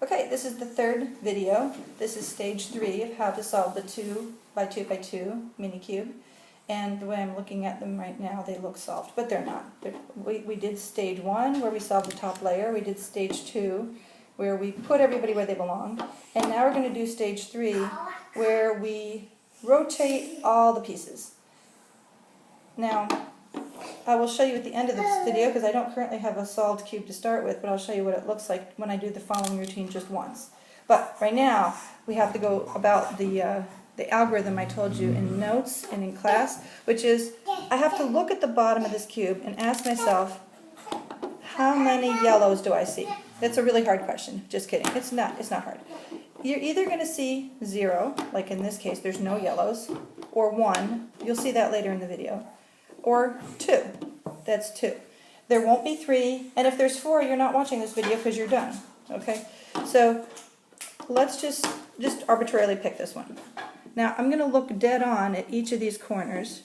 Okay, this is the third video. This is stage 3 of how to solve the 2 by 2 by 2 mini cube. And the way I'm looking at them right now, they look solved, but they're not. We did stage 1 where we solved the top layer. We did stage 2 where we put everybody where they belong. And now we're going to do stage 3 where we rotate all the pieces. Now, I will show you at the end of this video, because I don't currently have a solved cube to start with, but I'll show you what it looks like when I do the following routine just once. But right now, we have to go about the algorithm I told you in notes and in class, which is I have to look at the bottom of this cube and ask myself, how many yellows do I see? That's a really hard question. Just kidding. It's not hard. You're either going to see 0, like in this case, there's no yellows, or 1. You'll see that later in the video. Or 2. That's 2. There won't be 3, and if there's 4, you're not watching this video because you're done. Okay? So let's just arbitrarily pick this one. Now I'm going to look dead on at each of these corners,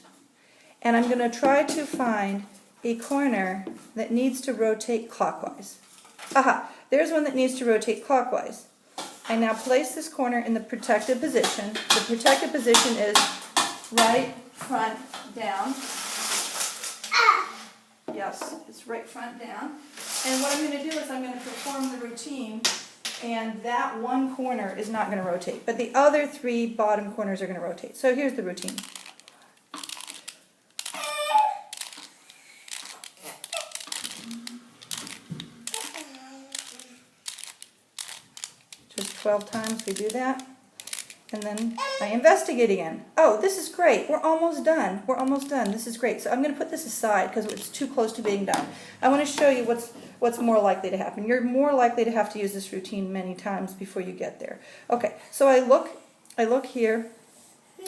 and I'm going to try to find a corner that needs to rotate clockwise. Aha! There's one that needs to rotate clockwise. I now place this corner in the protected position. The protected position is right, front, down. Yes, it's right front down. And what I'm going to do is I'm going to perform the routine, and that one corner is not going to rotate, but the other 3 bottom corners are going to rotate. So here's the routine. Just 12 times we do that. And then I investigate again. Oh, this is great. We're almost done. We're almost done. This is great. So I'm going to put this aside because it's too close to being done. I want to show you what's more likely to happen. You're more likely to have to use this routine many times before you get there. Okay, so I look here,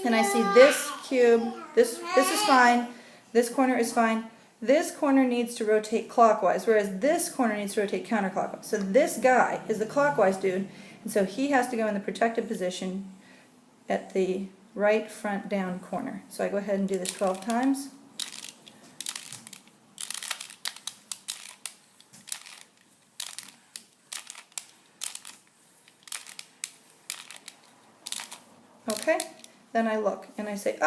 and I see this cube. This is fine. This corner is fine. This corner needs to rotate clockwise, whereas this corner needs to rotate counterclockwise. So this guy is the clockwise dude, and so he has to go in the protected position at the right front down corner. So I go ahead and do this 12 times. Okay, then I look and I say,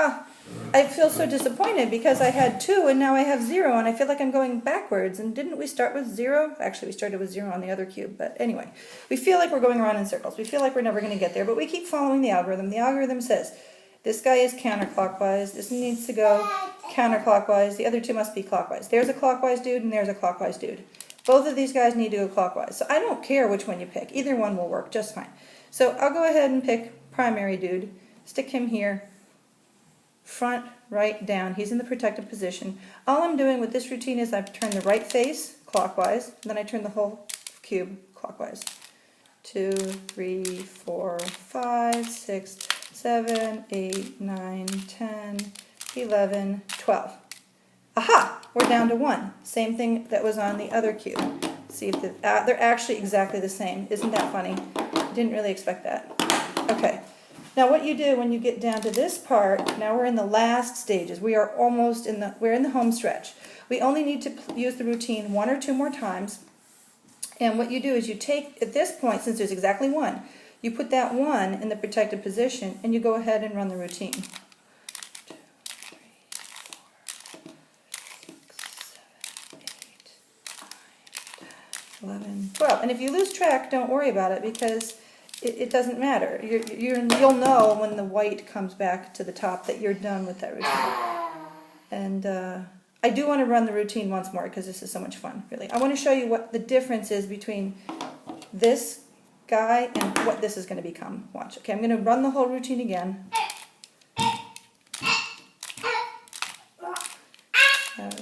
I feel so disappointed because I had 2 and now I have 0, and I feel like I'm going backwards. And didn't we start with 0? Actually, we started with 0 on the other cube, but anyway. We feel like we're going around in circles. We feel like we're never going to get there, but we keep following the algorithm. The algorithm says, this guy is counterclockwise, this needs to go counterclockwise, the other 2 must be clockwise. There's a clockwise dude and there's a clockwise dude. Both of these guys need to go clockwise. So I don't care which one you pick. Either one will work just fine. So I'll go ahead and pick primary dude, stick him here, front, right, down. He's in the protected position. All I'm doing with this routine is I turn the right face clockwise, and then I turn the whole cube clockwise. 2, 3, 4, 5, 6, 7, 8, 9, 10, 11, 12. Aha! We're down to 1. Same thing that was on the other cube. See if they're actually exactly the same. Isn't that funny? Didn't really expect that. Okay. Now what you do when you get down to this part, now we're in the last stages. We are almost we're in the home stretch. We only need to use the routine 1 or 2 more times. And what you do is you take, at this point, since there's exactly 1, you put that 1 in the protected position and you go ahead and run the routine. 2, 3, 4, 6, 7, 8, 9, 10, 11, 12. And if you lose track, don't worry about it because it doesn't matter. You'll know when the white comes back to the top that you're done with that routine. And I do want to run the routine once more because this is so much fun, really. I want to show you what the difference is between this guy and what this is going to become. Watch. Okay, I'm going to run the whole routine again. 7,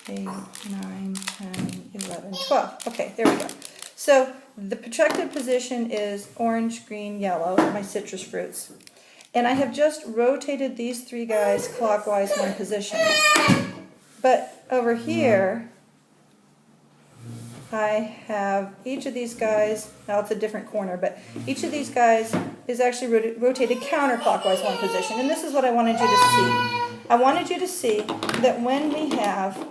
8, 9, 10, 11, 12. Okay, there we go. So the protected position is orange, green, yellow, my citrus fruits. And I have just rotated these 3 guys clockwise 1 position. But over here, I have each of these guys, now it's a different corner, but each of these guys is actually rotated counterclockwise 1 position. And this is what I wanted you to see. I wanted you to see that when we have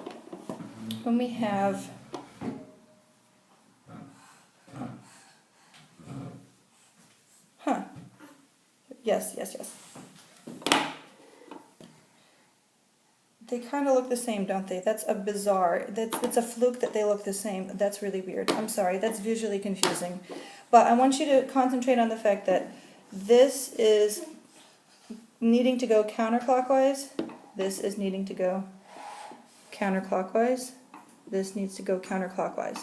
Yes, yes, yes. They kind of look the same, don't they? That's a bizarre, it's a fluke that they look the same. That's really weird. I'm sorry, that's visually confusing. But I want you to concentrate on the fact that this is needing to go counterclockwise. This is needing to go counterclockwise. This needs to go counterclockwise.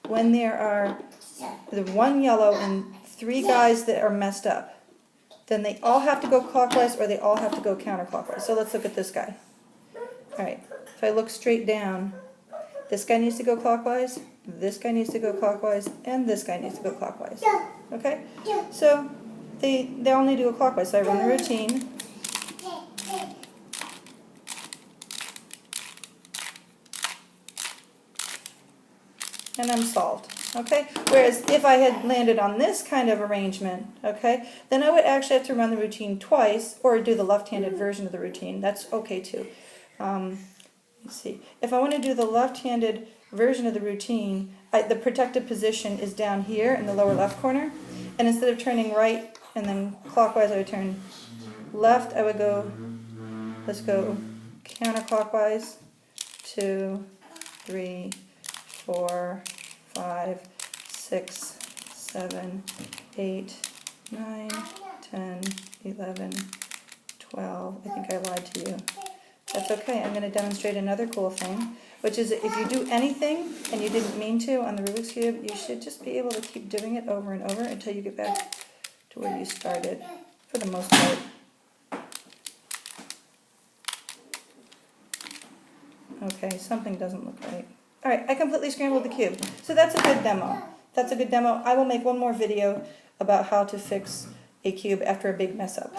When there are the one yellow and 3 guys that are messed up, then they all have to go clockwise or they all have to go counterclockwise. So let's look at this guy. Alright, if I look straight down, this guy needs to go clockwise, this guy needs to go clockwise, and this guy needs to go clockwise. Okay? So they all need to go clockwise. So I run the routine. And I'm solved. Okay? Whereas if I had landed on this kind of arrangement, okay, then I would actually have to run the routine twice or do the left-handed version of the routine. That's okay too. Let's see. If I want to do the left-handed version of the routine, the protected position is down here in the lower left corner. And instead of turning right and then clockwise, I would turn left. I would go, let's go counterclockwise, 2, 3, 4, 5, 6, 7, 8, 9, 10, 11, 12. I think I lied to you. That's okay. I'm going to demonstrate another cool thing, which is if you do anything and you didn't mean to on the Rubik's Cube, you should just be able to keep doing it over and over until you get back to where you started, for the most part. Okay, something doesn't look right. Alright, I completely scrambled the cube. So that's a good demo. That's a good demo. I will make one more video about how to fix a cube after a big mess up.